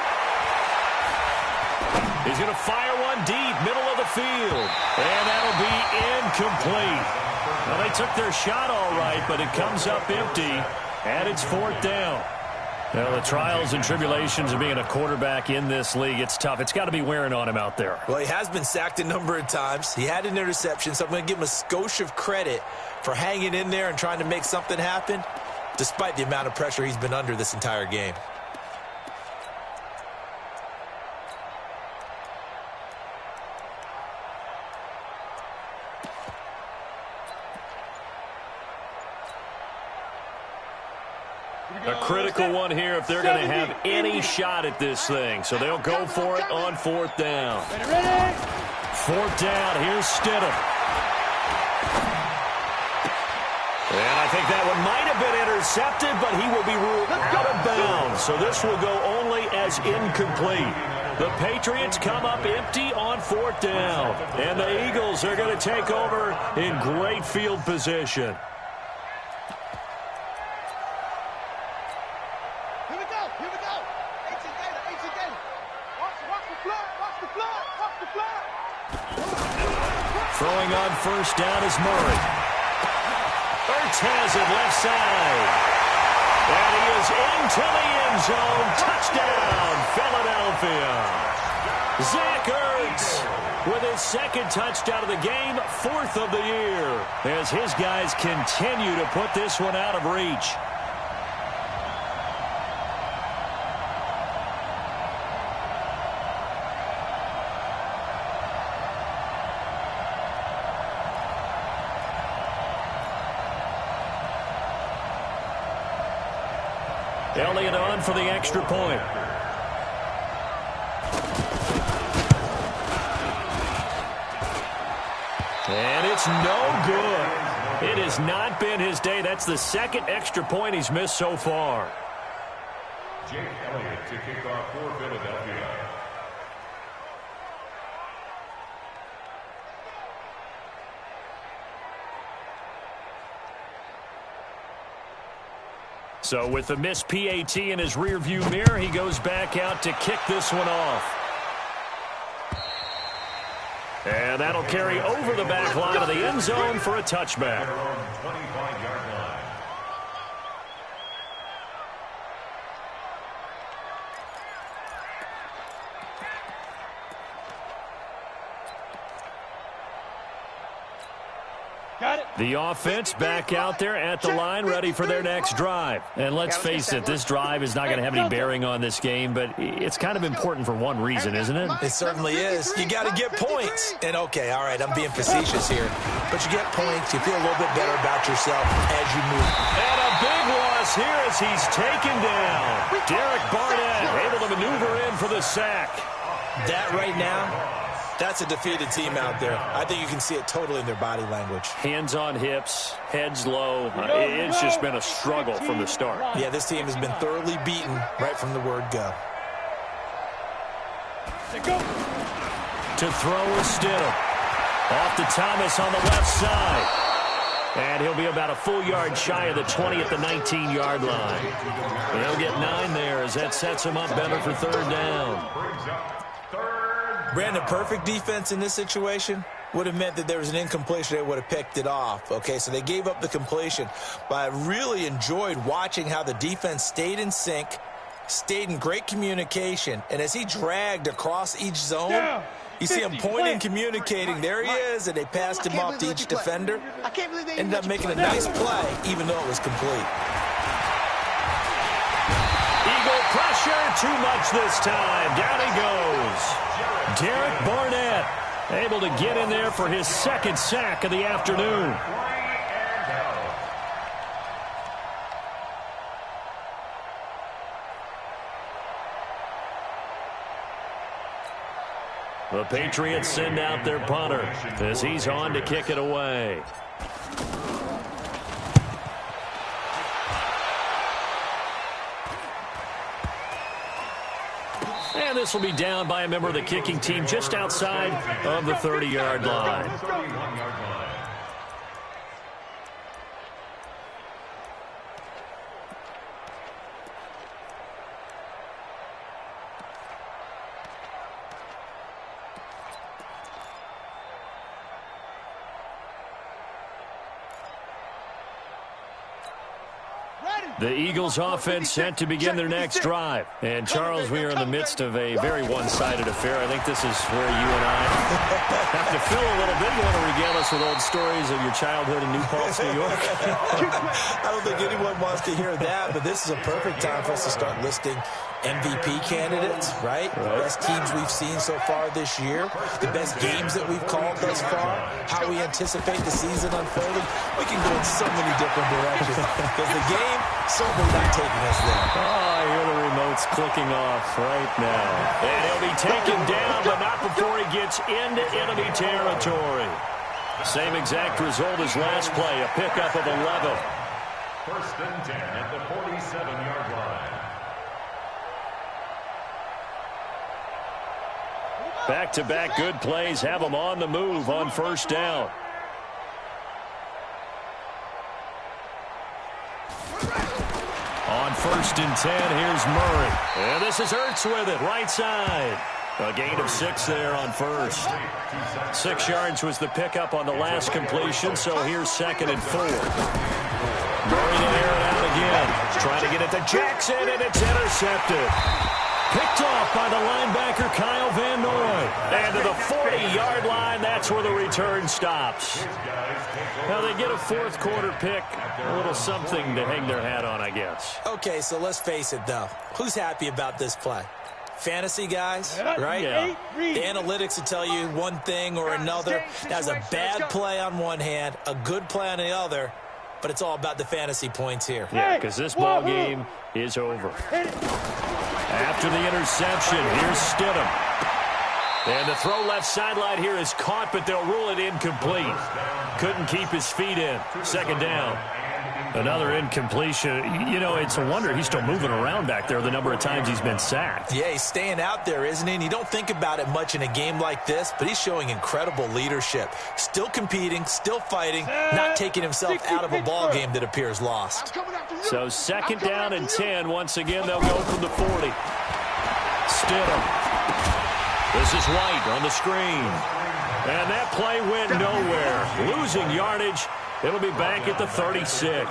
[SPEAKER 5] He's going to fire one deep, middle of the field. And that'll be incomplete. Well, they took their shot all right, but it comes up empty, and it's fourth down. Well, the trials and tribulations of being a quarterback in this league, it's tough. It's got to be wearing on him out there.
[SPEAKER 8] Well, he has been sacked a number of times. He had an interception, so I'm going to give him a skosh of credit for hanging in there and trying to make something happen, despite the amount of pressure he's been under this entire game.
[SPEAKER 5] A critical one here if they're going to have any shot at this thing. So they'll go for it on fourth down.
[SPEAKER 2] Ready.
[SPEAKER 5] Fourth down. Here's Stidham. And I think that one might have been intercepted, but he will be ruled out of bounds. So this will go only as incomplete. The Patriots come up empty on fourth down. And the Eagles are going to take over in great field position. Throwing on first down is Murray. Ertz has it left side. And he is into the end zone. Touchdown, Philadelphia. Zach Ertz with his second touchdown of the game, fourth of the year, as his guys continue to put this one out of reach. Elliott on for the extra point. And it's no good. It has not been his day. That's the second extra point he's missed so far.
[SPEAKER 6] Jake Elliott to kick off for Philadelphia.
[SPEAKER 5] So with the missed PAT in his rearview mirror, he goes back out to kick this one off. And that'll carry over the back line of the end zone for a touchback.
[SPEAKER 6] 25-yard line.
[SPEAKER 5] The offense back out there at the line, ready for their next drive. And let's face it, this drive is not going to have any bearing on this game, but it's kind of important for one reason, isn't it?
[SPEAKER 8] It certainly is. You got to get points. And, okay, all right, I'm being facetious here. But you get points. You feel a little bit better about yourself as you move.
[SPEAKER 5] And a big loss here as he's taken down. Derek Barnett able to maneuver in for the sack.
[SPEAKER 8] That right now, that's a defeated team out there. I think you can see it totally in their body language.
[SPEAKER 5] Hands on hips, heads low. It's just been a struggle from the start.
[SPEAKER 8] Yeah, this team has been thoroughly beaten right from the word go.
[SPEAKER 5] To throw is Stidham. Off to Thomas on the left side. And he'll be about a full yard shy of the 20 at the 19-yard line. And he'll get 9 there as that sets him up better for third down.
[SPEAKER 8] Brandon, perfect defense in this situation would have meant that there was an incompletion. They would have picked it off. Okay, so they gave up the completion. But I really enjoyed watching how the defense stayed in sync, stayed in great communication. And as he dragged across each zone, You see him pointing, communicating. There he is, and they passed him off to each defender. Ended up making a nice play, even though it was complete.
[SPEAKER 5] Eagle pressure, too much this time. Down he goes. Derek Barnett able to get in there for his second sack of the afternoon. The Patriots send out their punter as he's on to kick it away. And this will be down by a member of the kicking team just outside of the 30-yard line. The Eagles offense set to begin their next drive. And, Charles, we are in the midst of a very one-sided affair. I think this is where you and I have to fill a little bit. You want to regale us with old stories of your childhood in New Paltz, New York?
[SPEAKER 8] I don't think anyone wants to hear that, but this is a perfect time for us to start listing MVP candidates, right? The best teams we've seen so far this year, the best games that we've called thus far, how we anticipate the season unfolding. We can go in so many different directions because the game certainly not taking us there.
[SPEAKER 5] Oh, I hear the remotes clicking off right now. And he'll be taken down, but not before he gets into enemy territory. Same exact result as last play, a pickup of 11.
[SPEAKER 6] First and 10 at the 47-yard line.
[SPEAKER 5] Back-to-back good plays have them on the move on first down. On first and 10, here's Murray. And this is Ertz with it, right side. A gain of 6 there on first. 6 yards was the pickup on the last completion, so here's 2nd and 4. Murray to air it out again. Trying to get it to Jackson, and it's intercepted. Picked off by the linebacker, Kyle Van Noy. And to the 40-yard line, that's where the return stops. Now, they get a fourth-quarter pick. A little something to hang their hat on, I guess.
[SPEAKER 8] Okay, so let's face it, though. Who's happy about this play? Fantasy guys, right?
[SPEAKER 5] Yeah.
[SPEAKER 8] The analytics will tell you one thing or another. That's a bad play on one hand, a good play on the other, but it's all about the fantasy points here.
[SPEAKER 5] Yeah, because this ball game is over. After the interception, here's Stidham. And the throw left sideline here is caught, but they'll rule it incomplete. Couldn't keep his feet in. 2nd down. Another incompletion. You know, it's a wonder he's still moving around back there the number of times he's been sacked.
[SPEAKER 8] Yeah, he's staying out there, isn't he? And you don't think about it much in a game like this, but he's showing incredible leadership. Still competing, still fighting, not taking himself out of a ball game that appears lost.
[SPEAKER 5] So 2nd down and 10. Once again, they'll go from the 40. Stidham. This is White on the screen. And that play went nowhere. Losing yardage. It'll be back at the 36.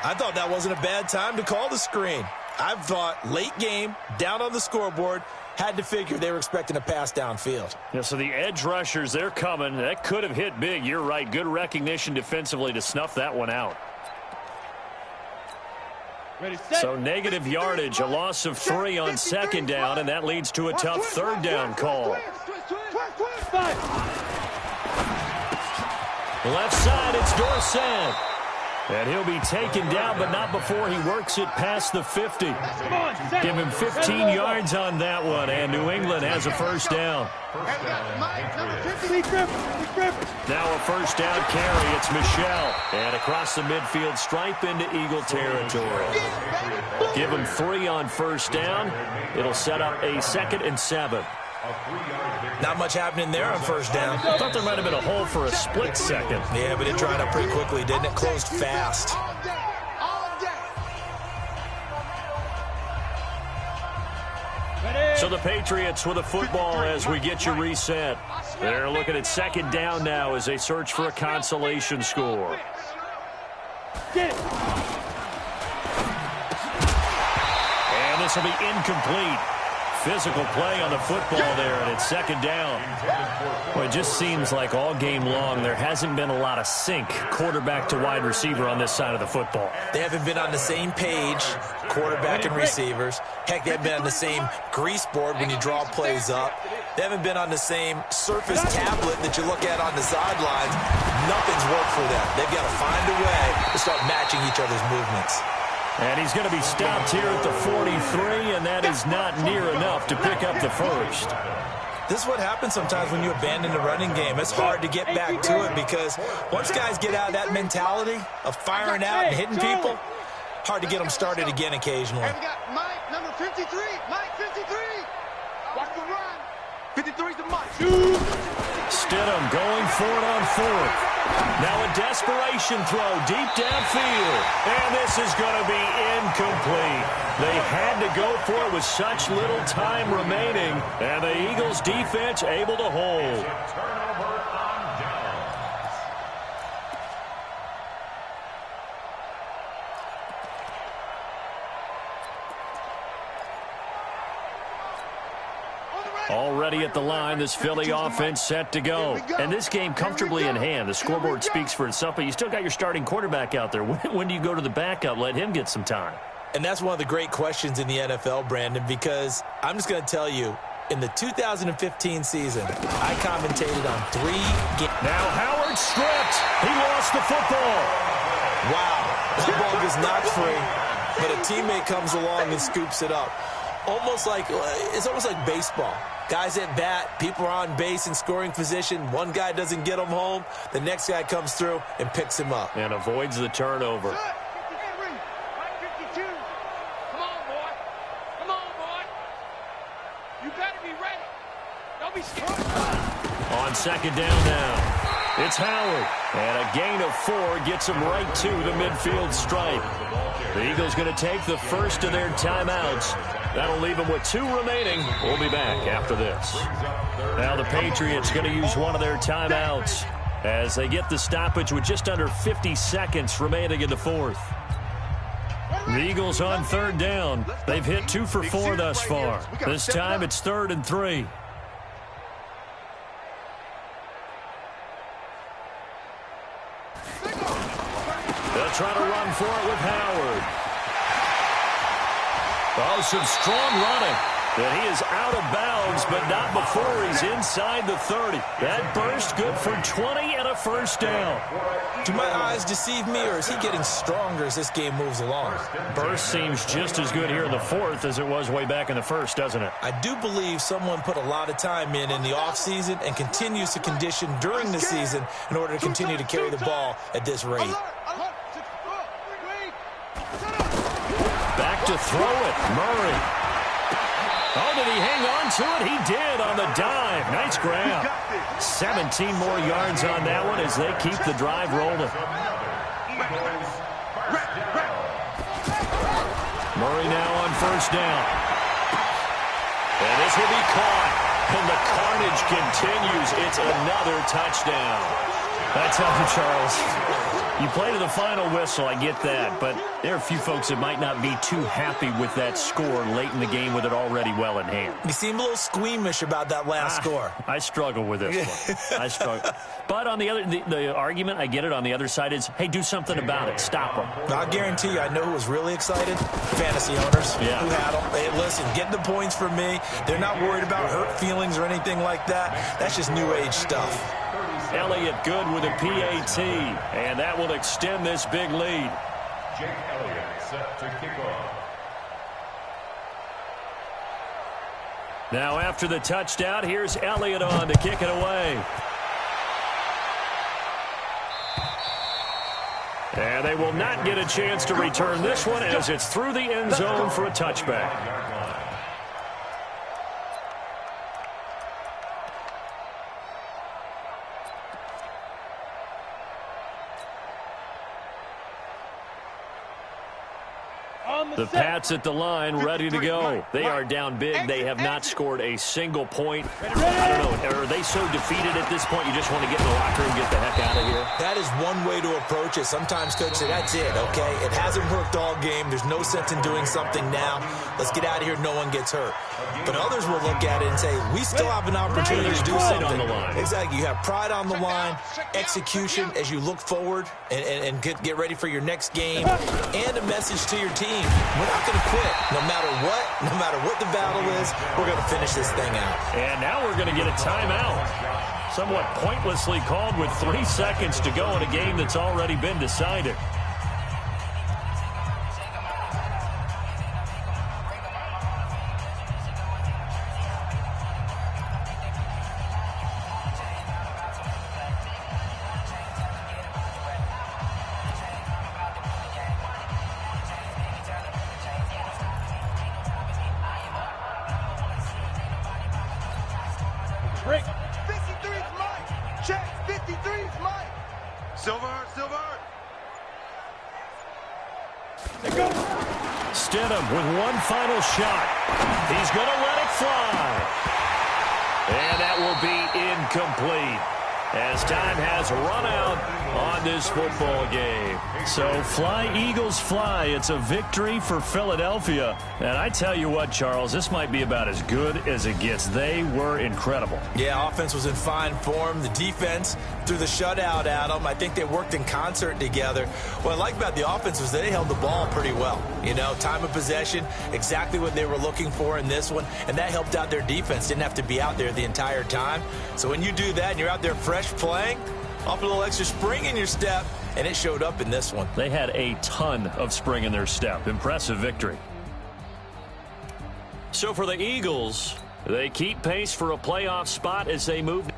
[SPEAKER 8] I thought that wasn't a bad time to call the screen. I thought late game, down on the scoreboard, had to figure they were expecting a pass downfield.
[SPEAKER 5] Yeah, so the edge rushers, they're coming. That could have hit big. You're right. Good recognition defensively to snuff that one out. So negative yardage, a loss of 3 on 2nd down, and that leads to a tough 3rd down call. Left side, it's Dorsett. And he'll be taken down, but not before he works it past the 50. Give him 15 yards on that one, and New England has a first down. Now a first down carry, it's Michel. And across the midfield stripe into Eagle territory. Give him 3 on first down. It'll set up a 2nd and 7.
[SPEAKER 8] Not much happening there on first down.
[SPEAKER 5] I thought there might have been a hole for a split second.
[SPEAKER 8] Yeah, but it dried up pretty quickly, didn't it? Closed fast.
[SPEAKER 5] So the Patriots with a football as we get you reset. They're looking at 2nd down now as they search for a consolation score. And this will be incomplete. physical play on the football there, and it's second down. Well, it just seems like all game long there hasn't been a lot of sync quarterback to wide receiver on this side of the football.
[SPEAKER 8] They haven't been on the same page, quarterback and receivers. Heck, they haven't been on the same grease board when you draw plays up. They haven't been on the same Surface tablet that you look at on the sidelines. Nothing's worked for them. They've got to find a way to start matching each other's movements.
[SPEAKER 5] And he's going to be stopped here at the 43, and that is not near enough to pick up the first.
[SPEAKER 8] This is what happens sometimes when you abandon the running game. It's hard to get back to it because once guys get out of that mentality of firing out and hitting people, hard to get them started again occasionally.
[SPEAKER 2] And we got Mike, number 53. Mike, 53. Watch the run. 53's the Mike.
[SPEAKER 5] Stidham going for it on fourth. Now a desperation throw deep downfield. And this is going to be incomplete. They had to go for it with such little time remaining. And the Eagles defense able to hold.
[SPEAKER 6] Turnover on downs.
[SPEAKER 5] Already at the line, this Philly offense set to go. And this game comfortably in hand. The scoreboard speaks for itself, but you still got your starting quarterback out there. When do you go to the backup? Let him get some time.
[SPEAKER 8] And that's one of the great questions in the NFL, Brandon, because I'm just going to tell you, in the 2015 season, I commentated on 3 games.
[SPEAKER 5] Now Howard stripped. He lost the football.
[SPEAKER 8] Wow. That ball gets knocked free, but a teammate comes along and scoops it up. It's almost like baseball. Guys at bat, people are on base in scoring position. One guy doesn't get him home. The next guy comes through and picks him up.
[SPEAKER 5] And avoids the turnover.
[SPEAKER 7] 52. Come on, boy. Come on, boy. You better be ready. Don't be scared.
[SPEAKER 5] On second down now. It's Howard. And a gain of 4 gets him right to the midfield stripe. The Eagles going to take the first of their timeouts. That'll leave them with 2 remaining. We'll be back after this. Now the Patriots going to use one of their timeouts as they get the stoppage with just under 50 seconds remaining in the fourth. The Eagles on third down. They've hit 2 for 4 thus far. This time it's 3rd and 3. They'll try to run for it with Howard. Oh, some strong running. And he is out of bounds, but not before he's inside the 30. That burst good for 20 and a first down.
[SPEAKER 8] Do my eyes deceive me, or is he getting stronger as this game moves along?
[SPEAKER 5] Burst seems just as good here in the fourth as it was way back in the first, doesn't it?
[SPEAKER 8] I do believe someone put a lot of time in the offseason and continues to condition during the season in order to continue to carry the ball at this rate.
[SPEAKER 5] Back to throw it, Murray. Oh, did he hang on to it? He did on the dive. Nice grab. 17 more yards on that one as they keep the drive rolling. Murray now on first down. And this will be caught. And the carnage continues. It's another touchdown. That's how, Charles. You play to the final whistle, I get that, but there are a few folks that might not be too happy with that score late in the game with it already well in hand.
[SPEAKER 8] You seem a little squeamish about that last score.
[SPEAKER 5] I struggle with this one. I struggle. But on the argument, I get it, on the other side is, hey, do something about it. Stop them.
[SPEAKER 8] I'll guarantee you, I know who was really excited. Fantasy owners who had them. Hey, listen, get the points from me. They're not worried about hurt feelings or anything like that. That's just new age stuff.
[SPEAKER 5] Elliott good with a PAT, and that will extend this big lead.
[SPEAKER 6] Jake Elliott set to kick off.
[SPEAKER 5] Now after the touchdown, here's Elliott on to kick it away. And they will not get a chance to return this one as it's through the end zone for a touchback. The Pats at the line, ready to go. They are down big. They have not scored a single point. I don't know. Are they so defeated at this point you just want to get in the locker room and get the heck out of here?
[SPEAKER 8] That is one way to approach it. Sometimes coaches say, that's it, okay? It hasn't worked all game. There's no sense in doing something now. Let's get out of here. No one gets hurt. But others will look at it and say, we still have an opportunity to do something.
[SPEAKER 5] On the line.
[SPEAKER 8] Exactly. You have pride on the line, execution as you look forward and get ready for your next game, and a message to your team. We're not going to quit. No matter what the battle is, we're going to finish this thing out.
[SPEAKER 5] And now we're going to get a timeout. Somewhat pointlessly called with 3 seconds to go in a game that's already been decided.
[SPEAKER 2] Break. 53's Mike. Check. 53's Mike. Silver. They go.
[SPEAKER 5] Stidham with one final shot. He's going to let it fly. And that will be incomplete as time has run out on this football game. So fly, Eagles, fly. It's a victory for Philadelphia. And I tell you what, Charles, this might be about as good as it gets. They were incredible.
[SPEAKER 8] Yeah, offense was in fine form. The defense threw the shutout at them. I think they worked in concert together. What I like about the offense was they held the ball pretty well. You know, time of possession, exactly what they were looking for in this one. And that helped out their defense. Didn't have to be out there the entire time. So when you do that and you're out there fresh playing, off a little extra spring in your step, and it showed up in this one.
[SPEAKER 5] They had a ton of spring in their step. Impressive victory. So for the Eagles, they keep pace for a playoff spot as they move.